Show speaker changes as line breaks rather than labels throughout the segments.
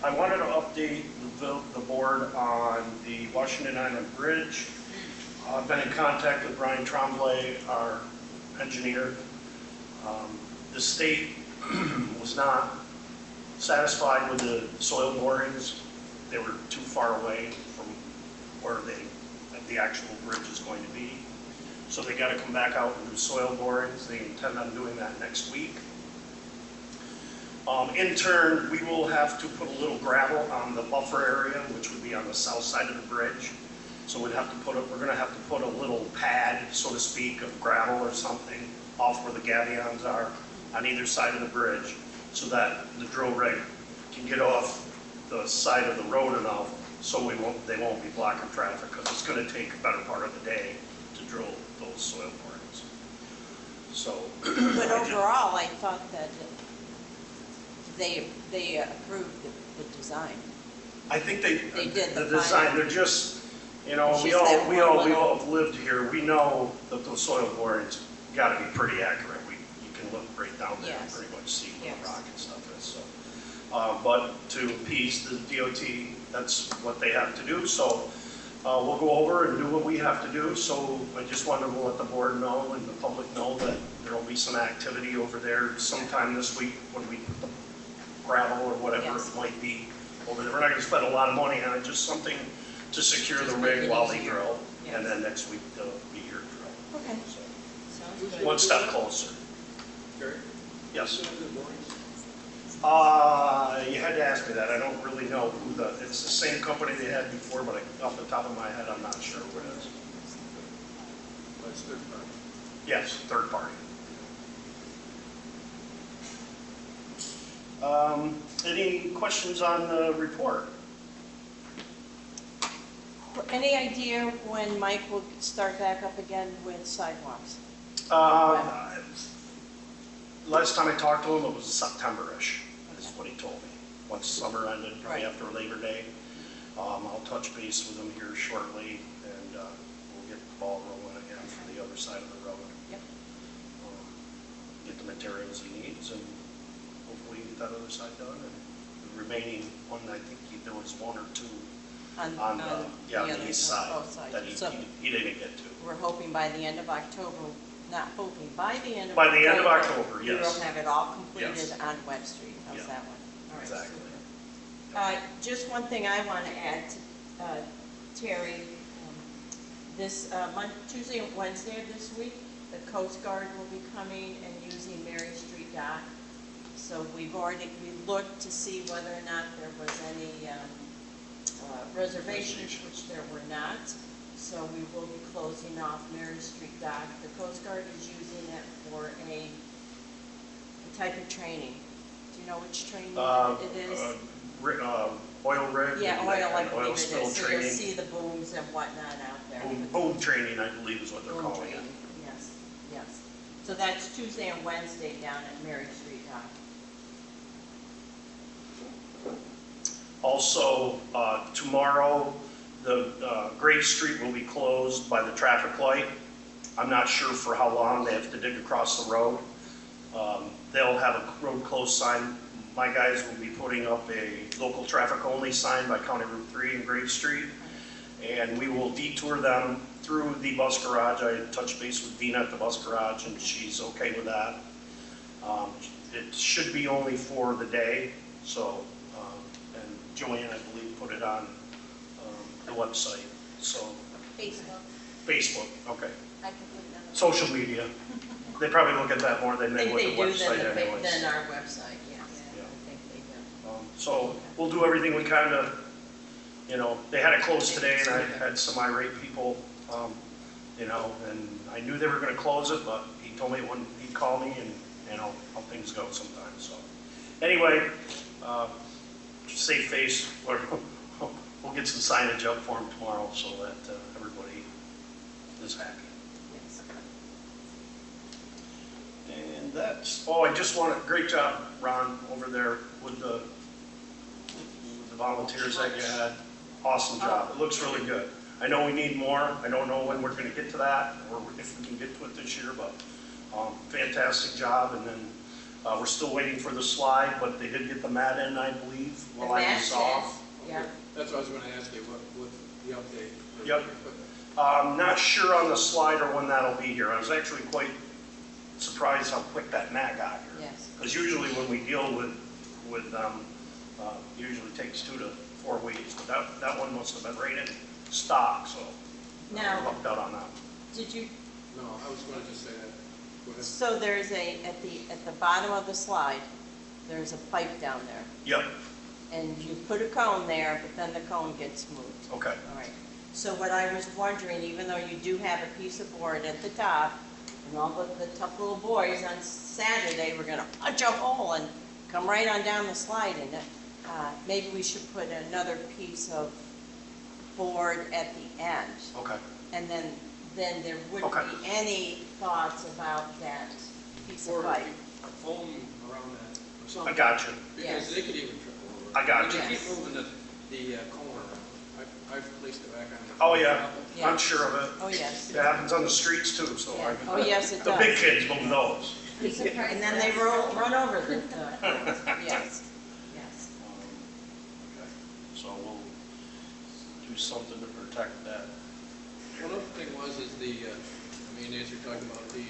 I wanted to update the board on the Washington Island Bridge. I've been in contact with Brian Tremblay, our engineer. The state was not satisfied with the soil borings. They were too far away from where the actual bridge is going to be. So they got to come back out and do soil borings. They intend on doing that next week. In turn, we will have to put a little gravel on the buffer area, which would be on the south side of the bridge. So we're going to have to put a little pad, so to speak, of gravel or something off where the gabions are on either side of the bridge, so that the drill rig can get off the side of the road enough so they won't be blocking traffic, because it's going to take a better part of the day to drill those soil borings. So,
but overall, I thought that they approved the design.
I think they
did the
design. They're just, you know, we all have lived here. We know that those soil borings got to be pretty accurate. You can look right down there and pretty much see where the rock and stuff is. So, but to appease the DOT, that's what they have to do. So we'll go over and do what we have to do. So I just wanted to let the board know and the public know that there will be some activity over there sometime this week when we put the gravel or whatever it might be over there. We're not going to spend a lot of money on it, just something to secure the rig while they drill, and then next week they'll be here to drill.
Okay.
So,
sounds good.
one step closer.
Gary?
Yes. You had to ask me that. I don't really know who it's the same company they had before, but off the top of my head, I'm not sure who it is.
That's third party.
Yes, third party. Any questions on the report?
Any idea when Mike will start back up again with sidewalks?
Last time I talked to him, it was September-ish, is what he told me. Once summer ended, probably after Labor Day. I'll touch base with him here shortly, and we'll get the ball rolling again for the other side of the road.
Yep.
Get the materials he needs, and hopefully get that other side done. And the remaining one, I think there was one or two on the east side that he didn't get to.
We're hoping by the end of October, not hoping, by the end of
By
October,
the end of October, yes.
We'll have it all completed on Webb Street. How's that one? All right,
exactly.
super. Just one thing I want to add to Terry. This Tuesday and Wednesday of this week, the Coast Guard will be coming and using Mary Street dock. So we looked to see whether or not there was any reservations, which there were not. So we will be closing off Mary Street dock. The Coast Guard is using it for a type of training. Do you know which training it is?
Oil rig.
Yeah, oil, I believe
oil
it
spill
is. So
training.
you'll see the booms and whatnot out there.
Boom training, I believe, is what they're calling it.
Yes, yes. So that's Tuesday and Wednesday down at Mary Street dock.
Also, tomorrow, the Grave Street will be closed by the traffic light. I'm not sure for how long. They have to dig across the road. They'll have a road closed sign. My guys will be putting up a local traffic only sign by County Route 3 in Grave Street. And we will detour them through the bus garage. I touched base with Dina at the bus garage, and she's okay with that. It should be only for the day. So, and Joanne, I believe, put it on the website. So Facebook, okay.
I can put it on.
Social media. They probably look at that more than they would the website anyways.
Than our website, yes. Yeah. I think they do.
So we'll do everything we can to, you know, they had it closed today, and I had some irate people, you know, and I knew they were going to close it, but he told me when he'd call me, and you know how things go sometimes. So anyway, save face. We'll get some signage up for him tomorrow so that everybody is happy.
Yes.
And that's, I just want to, great job, Ron, over there with the volunteers that you had. Awesome job. It looks really good. I know we need more. I don't know when we're going to get to that or if we can get to it this year, but fantastic job. And then We're still waiting for the slide, but they did get the mat in, I believe,
The
while I
mat
was
shed,
off.
yeah.
That's what I was gonna ask you, what the update? for
Yep.
the equipment.
I'm not sure on the slide or when that'll be here. I was actually quite surprised how quick that mat got here.
Yes.
Because usually when we deal with them, usually takes 2 to 4 weeks. But that one must have been right in stock, so I
Now,
lucked out on that.
did you,
No, I was gonna just say that. Go ahead.
so there's at the bottom of the slide, there's a pipe down there.
Yep,
And you put a cone there, but then the cone gets moved.
okay.
All right. So what I was wondering, even though you do have a piece of board at the top, and all the tough little boys on Saturday were gonna punch a hole and come right on down the slide, and maybe we should put another piece of board at the end.
Okay,
And then there wouldn't
Okay.
be any thoughts about that piece
Or
of pipe.
a foam around that, or
I
something.
got you.
Because
Yes.
they could even trip over.
I got
But
you.
you keep
Yes.
moving the cone around. I've placed it back on the.
Oh, yeah,
Yeah.
I'm sure of it.
Oh, yes.
It happens on the streets too, so
Yeah.
I,
Oh, yes, it
the
does.
big kids move those.
And then they run over the cones. Yes, yes.
Okay, so we'll do something to protect that.
One other thing was, is the, I mean, as you're talking about the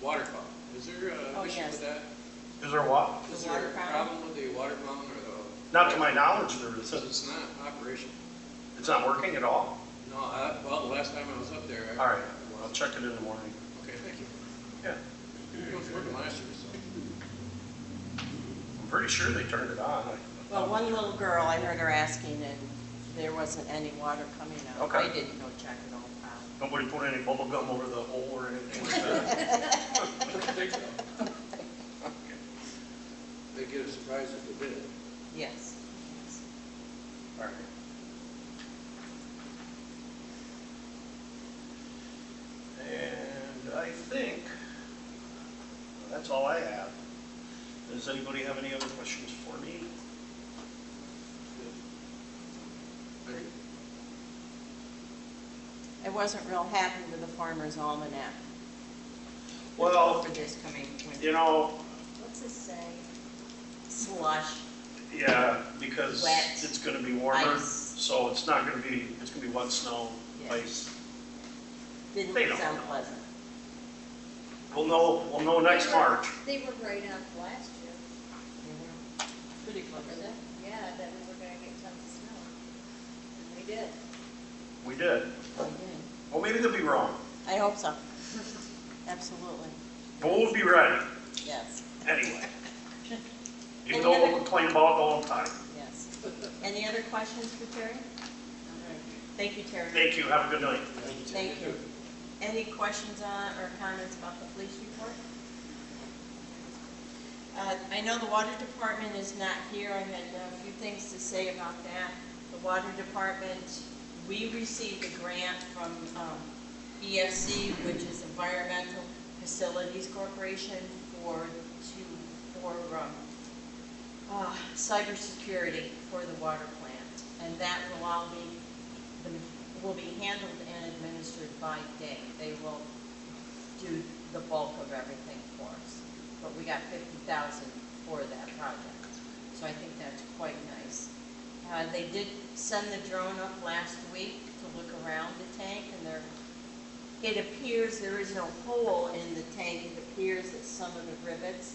water fountain, is there
Oh,
an issue
yes.
with that?
Is there what?
Is
The
there
water
a
fountain?
problem with the water fountain or the?
Not to my knowledge, there
Because
isn't.
it's not operational.
It's not working at all?
No, well, the last time I was up there.
All right, I'll check it in the morning.
Okay, thank you.
Yeah,
It was working last year, so.
I'm pretty sure they turned it on.
Well, one little girl, I heard her asking, and there wasn't any water coming out.
Okay.
I didn't go check it all out.
Nobody put any bubble gum over the hole or anything like that?
I don't think so. They get a surprise if they did.
Yes.
All right. And I think that's all I have. Does anybody have any other questions for me?
Thank you.
I wasn't real happy with the Farmer's Almanac.
Well,
For this coming winter.
you know,
What's it say? Slush.
yeah, because
Wet.
it's gonna be warmer,
Ice.
so it's not gonna be, it's gonna be wet snow,
Yeah.
ice.
Didn't
They don't
sound
know.
pleasant.
We'll know next March.
They were right on last year,
Pretty
for
close.
that, yeah, that we were gonna get tons of snow. And we did.
We did.
We did.
Well, maybe they'll be wrong,
I hope so. Absolutely.
but we'll be ready
Yes,
anyway. Even
Any
though
other-
we'll complain about it all the time.
yes. Any other questions for Terry? All right. Thank you, Terry.
Thank you, have a good night.
Thank you. Any questions on or comments about the police report? I know the water department is not here. I had a few things to say about that. The water department, we received a grant from EFC, which is Environmental Facilities Corporation, for cybersecurity for the water plant. And that will all be handled and administered by Dave. They will do the bulk of everything for us. But we got $50,000 for that project. So I think that's quite nice. They did send the drone up last week to look around the tank, and it appears there is no hole in the tank. It appears that some of the rivets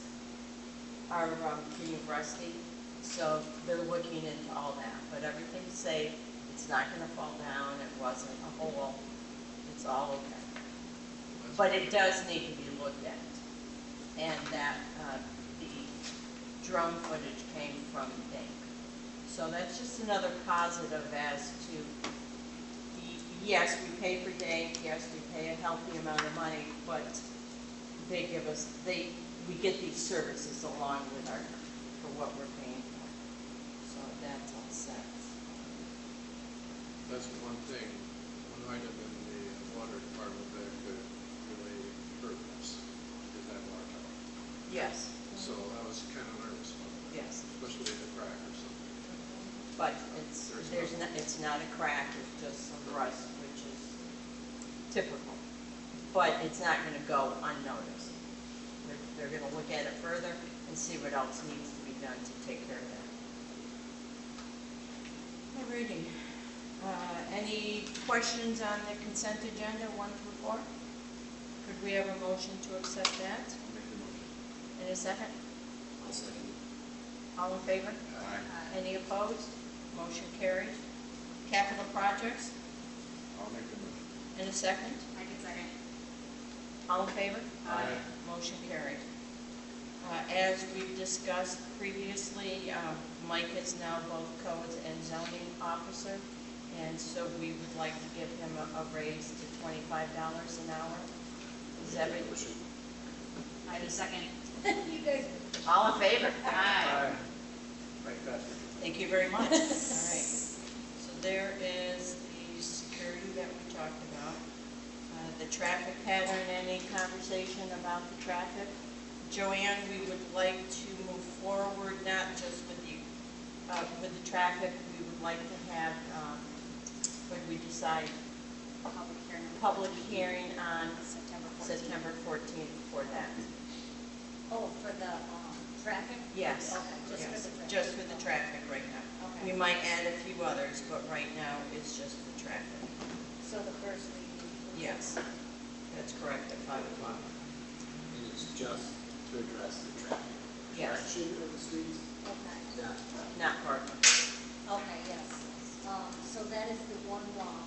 are getting rusty. So they're looking into all that, but everything's safe. It's not gonna fall down. It wasn't a hole. It's all okay. But it does need to be looked at. And that the drone footage came from Dink. So that's just another positive as to, yes, we pay for Dink, yes, we pay a healthy amount of money, but they give us, we get these services along with for what we're paying for. So that's all set.
That's one thing, one item in the water department that could really hurt us, is that water tower.
Yes,
So I was kind of nervous about that.
yes.
Especially if a crack or something.
But it's not a crack, it's just some rust, which is typical. But it's not gonna go unnoticed. They're gonna look at it further, see what else needs to be done to take care of that. Alrighty. Any questions on the consent agenda 1 through 4? Could we have a motion to accept that?
I'll make the motion.
In a second?
I'll second.
All in favor?
Aye.
Any opposed? Motion carries. Capital projects?
I'll make the motion.
In a second?
I can second.
All in favor?
Aye.
Motion carried. As we've discussed previously, Mike is now both codes and zoning officer, and so we would like to give him a raise to $25 an hour. Is that right?
I can second. You guys.
All in favor?
Aye.
Right, faster.
Thank you very much. All right. So there is the security that we talked about. The traffic pattern, any conversation about the traffic? Joanne, we would like to move forward, not just with the traffic, we would like to have, what did we decide? Public hearing on September 14th for that.
Oh, for the, traffic?
Yes.
Okay, just
Yes.
for the traffic.
Just for the traffic right now.
Okay.
We might add a few others, but right now it's just the traffic.
So the first reading.
Yes, that's correct, at 5 o'clock.
And it's just to address the traffic.
Yes.
Section of the streets,
Okay,
not
Not parking.
okay, yes. So that is the one law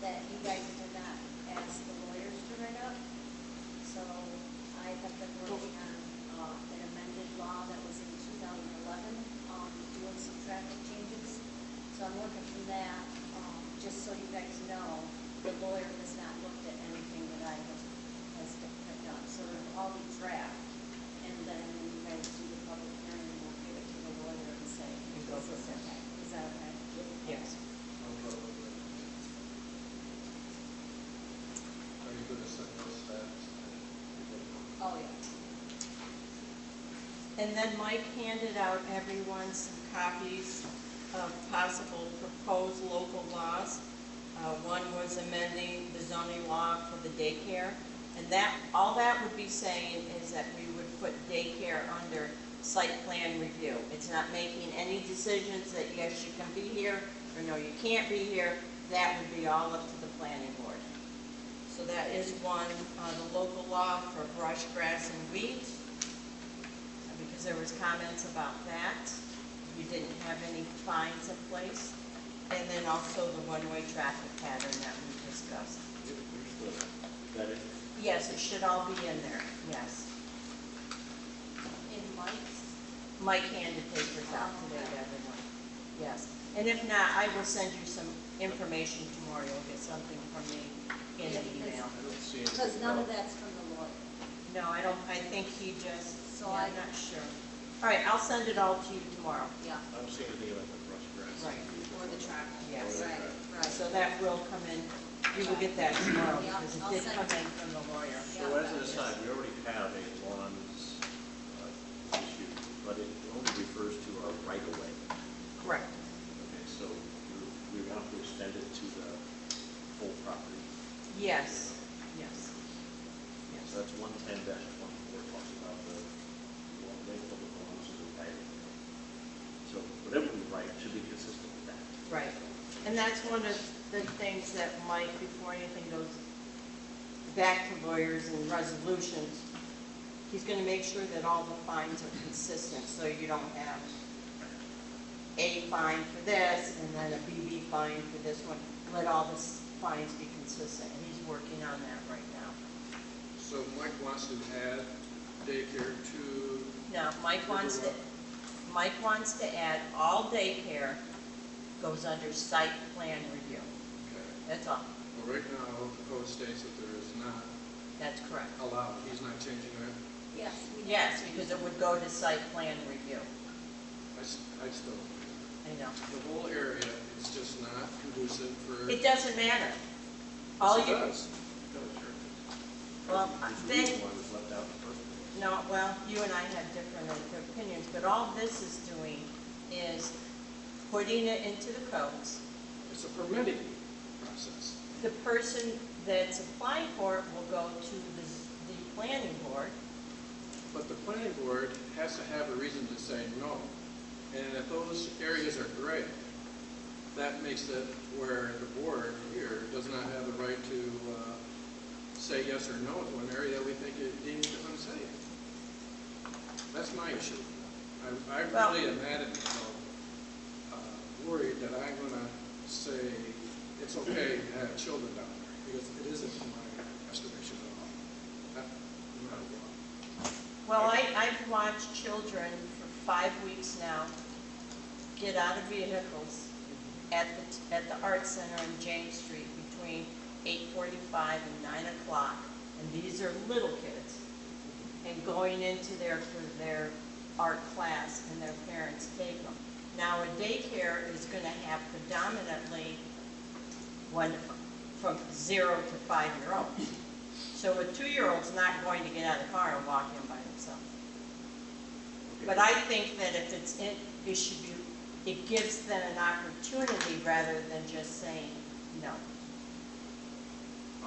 that you guys did not ask the lawyers to write up. So I have been working on an amended law that was in 2011, doing some traffic changes. So I'm working from that, just so you guys know, the lawyer has not looked at anything that I have done. So it'll all be draft, and then when you guys do the public hearing, we'll give it to the lawyer and say,
And go from there.
okay. Is that okay?
Yes.
Are you going to send those facts?
Oh, yeah.
And then Mike handed out everyone some copies of possible proposed local laws. One was amending the zoning law for the daycare. And that, all that would be saying is that we would put daycare under site plan review. It's not making any decisions that yes, you can be here, or no, you can't be here. That would be all up to the planning board. So that is one, the local law for brush, grass, and weeds, because there was comments about that. We didn't have any fines in place. And then also the one-way traffic pattern that we discussed.
Got it?
Yes, it should all be in there, yes.
In Mike's,
Mike handed papers out today to everyone, yes. And if not, I will send you some information tomorrow. You'll get something from me in an email.
I don't see anything.
because none of that's from the lawyer.
No, I think he just,
So
yeah, I'm not sure. All right, I'll send it all to you tomorrow.
Yeah.
I don't see anything about the brush grass.
Right.
Or the traffic.
Yes.
Right, right.
So that will come in, you will get that tomorrow
Yeah,
because it
I'll
did
send
come
it.
in from the lawyer.
So as an aside, we already have a lawns issue, but it only refers to our right-of-way.
Correct.
Okay, so we want to extend it to the full property.
Yes, yes. Yes.
So that's 110-24 talks about the length of the lawns and the right-of-way. So whatever we write should be consistent with that.
Right. And that's one of the things that Mike, before anything goes back to lawyers and resolutions, he's going to make sure that all the fines are consistent, so you don't have a fine for this and then a BB fine for this one. Let all the fines be consistent. He's working on that right now.
So Mike wants to add daycare to,
No, Mike wants to add all daycare goes under site plan review.
okay.
That's all.
Well, right now, the code states that there is not
That's correct.
allowed. He's not changing that.
Yes. we
Yes,
have to.
because it would go to site plan review.
I still,
I know.
the whole area is just not conducive for.
It doesn't matter. All
Yes, it
you,
does.
No, sure.
well,
There's a
then,
reason why it was left out in the first place.
no, well, you and I have different opinions, but all this is doing is putting it into the codes.
It's a permitting process.
The person that's applying for it will go to the planning board,
but the planning board has to have a reason to say no. And if those areas are gray, that makes it where the board here does not have the right to say yes or no to an area that we think is deemed unsafe. That's my issue. I really am mad at myself, worried that I'm going to say it's okay to have children down there, because it isn't in my estimation at all. That, no matter what.
Well, I've watched children for 5 weeks now get out of vehicles at the Art Center on James Street between 8:45 and 9 o'clock, and these are little kids, and going into for their art class, and their parents take them. Now, a daycare is going to have predominantly from 0 to 5-year-olds. So a 2-year-old's not going to get out of the car and walk in by themselves. But I think that if it gives them an opportunity rather than just saying no.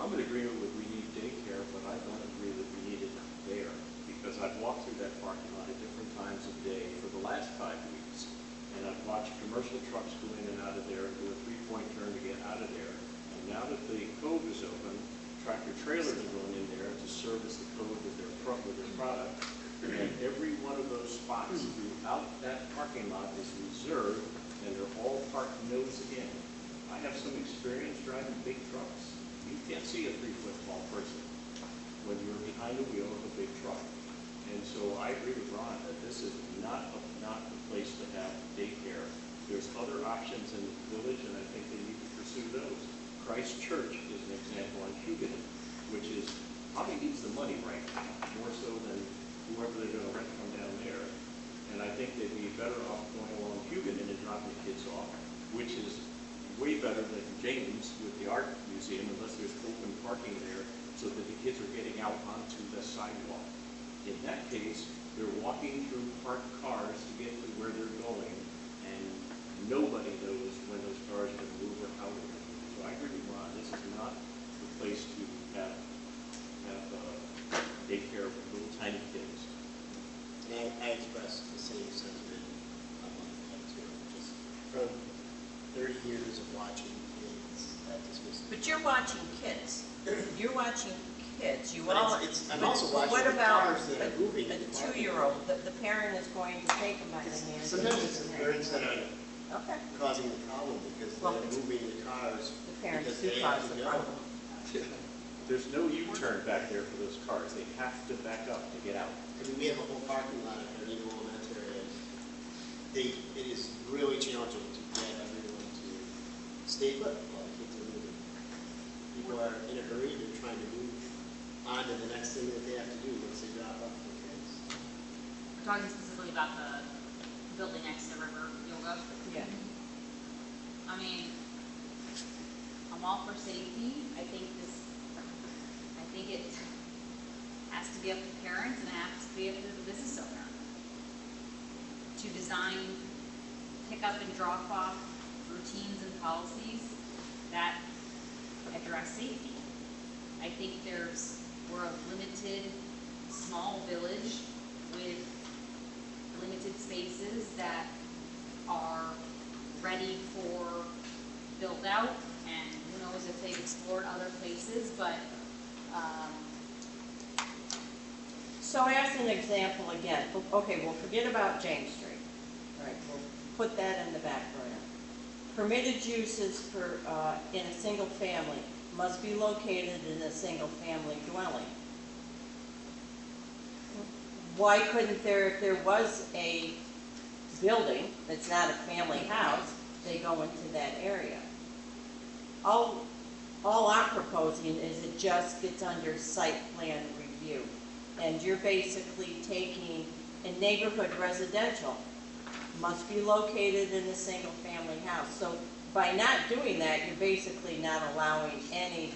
I'm in agreement with we need daycare, but I don't agree that we need it there, because I've walked through that parking lot at different times of day for the last 5 weeks, and I've watched commercial trucks go in and out of there and do a 3-point turn to get out of there. And now that the cove is open, tractor trailers are going in there to service the cove with their product, and every one of those spots throughout that parking lot is reserved, and they're all parked nose in. I have some experience driving big trucks. You can't see a 3-foot tall person when you're behind the wheel of a big truck. And so I agree with Ron that this is not the place to have daycare. There's other options in the village, and I think they need to pursue those. Christ Church is an example on Huguenot, which is probably needs the money right now, more so than whoever they're going to rent from down there. And I think they'd be better off going along Huguenot and dropping the kids off, which is way better than James with the art museum, unless there's open parking there so that the kids are getting out onto the sidewalk. In that case, they're walking through parked cars to get to where they're going, and nobody knows when those cars are going to move or how they're going to move. So I agree with Ron. This is not the place to have daycare for little tiny kids.
And I expressed the same sentiment on my part too. Just from 30 years of watching kids at this.
But you're watching kids. You're watching kids.
I'm also watching
what
the
about
cars that are moving.
a 2-year-old? The parent is going to take them by the hand.
Sometimes it's the parents that are
Okay.
causing the problem because they're moving the cars.
The parents
because
do
they
cause
have to
the
go.
problem.
There's no U-turn back there for those cars. They have to back up to get out.
I mean, we have a whole parking lot at Nino Elementary, and it is really challenging to get everyone to stay put while the kids are moving. People are in a hurry, they're trying to move on to the next thing that they have to do once they drop off their kids.
We're talking specifically about the building next to River Yoga.
Yeah.
I mean, I'm all for safety. I think it has to be up to parents and it has to be up to the business owner to design pick-up and drop-off routines and policies that address safety. I think we're a limited, small village with limited spaces that are ready for build out, and who knows if they've explored other places, but
So as an example again, okay, we'll forget about James Street. All right, we'll put that in the back burner. Permitted uses for, in a single family must be located in a single family dwelling. Why couldn't there, if there was a building that's not a family house, they go into that area? All I'm proposing is it just gets under site plan review. And you're basically taking a neighborhood residential, must be located in a single family house. So by not doing that, you're basically not allowing any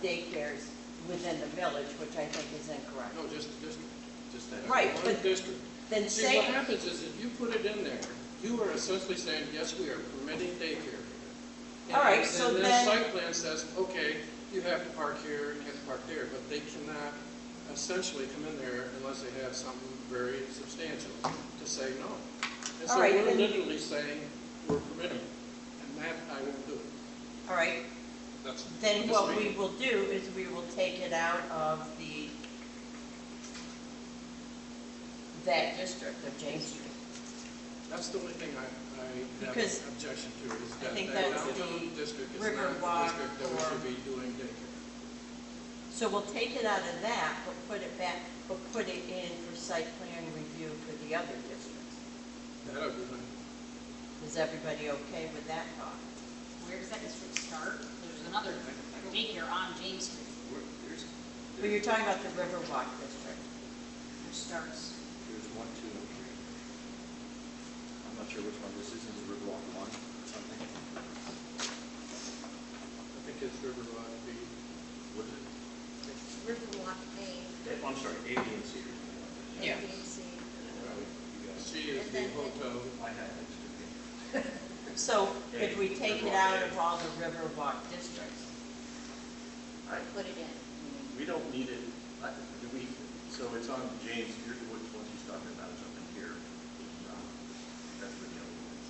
daycares within the village, which I think is incorrect.
No, just that.
Right,
One
but
district.
Then
See,
say,
what happens is if you put it in there, you are essentially saying, yes, we are permitting daycare.
All right, so
and
then-
the site plan says, okay, you have to park here, and you have to park there, but they cannot essentially come in there unless they have something very substantial to say no. And
All
so
right,
we're
then-
literally saying we're permitting it, and that I won't do.
All right,
That's.
then
this
what we
meeting.
will do is we will take it out of that district of James Street.
That's the only thing I have
Because
an objection to, is
I
that
think
that
that's
downtown
the
district is
River
not the
Walk
district that we
or-
should be doing daycare.
So we'll take it out of that, but put it back, but put it in for site plan review for the other districts.
That would be fine.
Is everybody okay with that thought?
Where does that district start? There's another daycare on James Street,
Well, you're talking about the Riverwalk district.
which starts,
There's 1, 2, and 3. I'm not sure which one this is Riverwalk 1 or something.
I think it's River Rock B.
What is it?
Riverwalk A,
I'm sorry, A, B, and C or something like that.
Yeah.
A, B, and C.
You guys,
C is the hotel.
I have it.
So if we take it out of all the Riverwalk districts,
Put it in.
We don't need it, do we, so it's on James, here's what he's talking about, is up in here. That's where the other one is.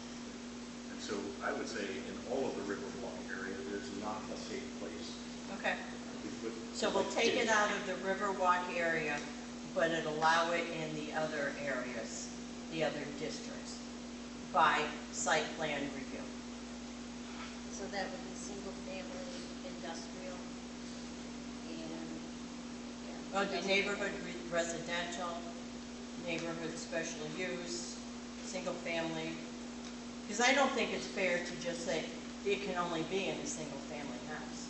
And so I would say in all of the Riverwalk area, there's not a safe place.
okay.
We put-
So we'll take it out of the Riverwalk area, but it allow it in the other areas, the other districts, by site plan review.
So that would be single family, industrial, and. yeah,
Well, it'd be
industrial.
neighborhood residential, neighborhood special use, single family. Because I don't think it's fair to just say it can only be in a single family house.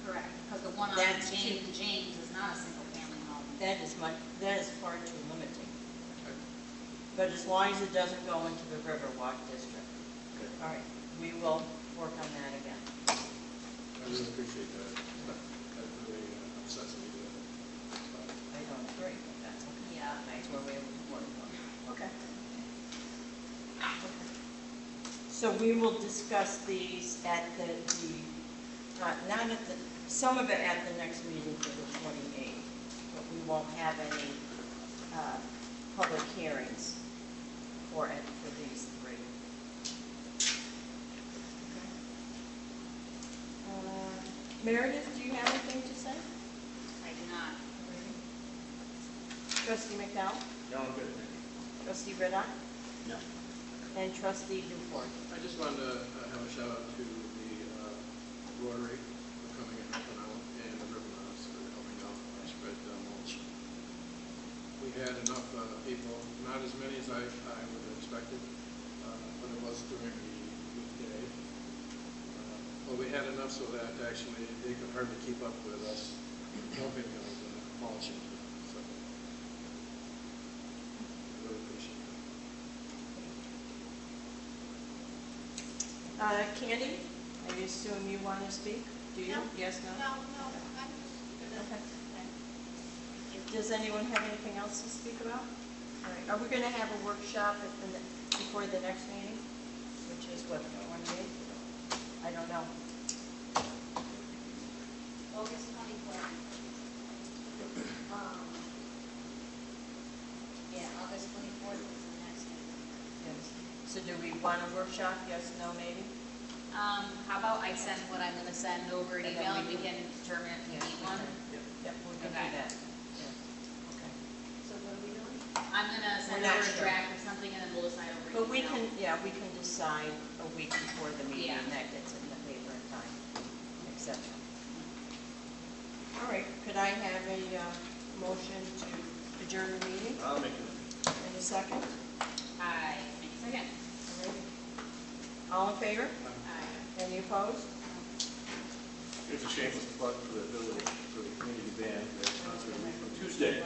correct, because the one on
That's
James is not a single family home.
That is far too limiting. But as long as it doesn't go into the Riverwalk district. All right, we will work on that again.
I really appreciate that. That really upsets me.
I don't agree, but that's okay.
Yeah.
That's where we work on. Okay. So we will discuss these at not at the, some of it at the next meeting for the 28th, but we won't have any public hearings for these three. Meredith, do you have anything to say?
I do not.
Trustee McDowell?
No, I'm good, thank you.
Trustee Riddock?
No.
And Trustee Duport?
I just wanted to have a shout out to the Rotary for coming and helping out, and the Rivermans for helping out spread mulch. We had enough people, not as many as I would have expected, but it was during the weekday. But we had enough so that actually they could hardly keep up with us helping us mulching. So, really appreciate it.
Candy, I assume you want to speak? Do you?
No.
Yes, no?
No, I'm just.
Okay. Does anyone have anything else to speak about? All right, are we going to have a workshop before the next meeting, which is what, the 28th? I don't know.
August 24th. Yeah, August 24th is the next meeting.
Yes. So do we want a workshop? Yes, no, maybe?
How about I send what I'm gonna send over an
And then
email and
we
we can determine if we
Yes,
need
we
one?
can. Yep, we can do
Okay.
that. Yeah. Okay.
So what are we doing?
I'm gonna send
We're not
over a
sure.
draft or something and then we'll decide over email.
But we can, we can decide a week before the meeting,
Yeah.
and that gets in the paper in time, etc. All right, could I have a motion to adjourn the meeting?
I'll make it.
In a second?
I make a second.
All right. All in favor?
Aye.
Any opposed?
It's a shameless plug for the community band that's on Tuesday.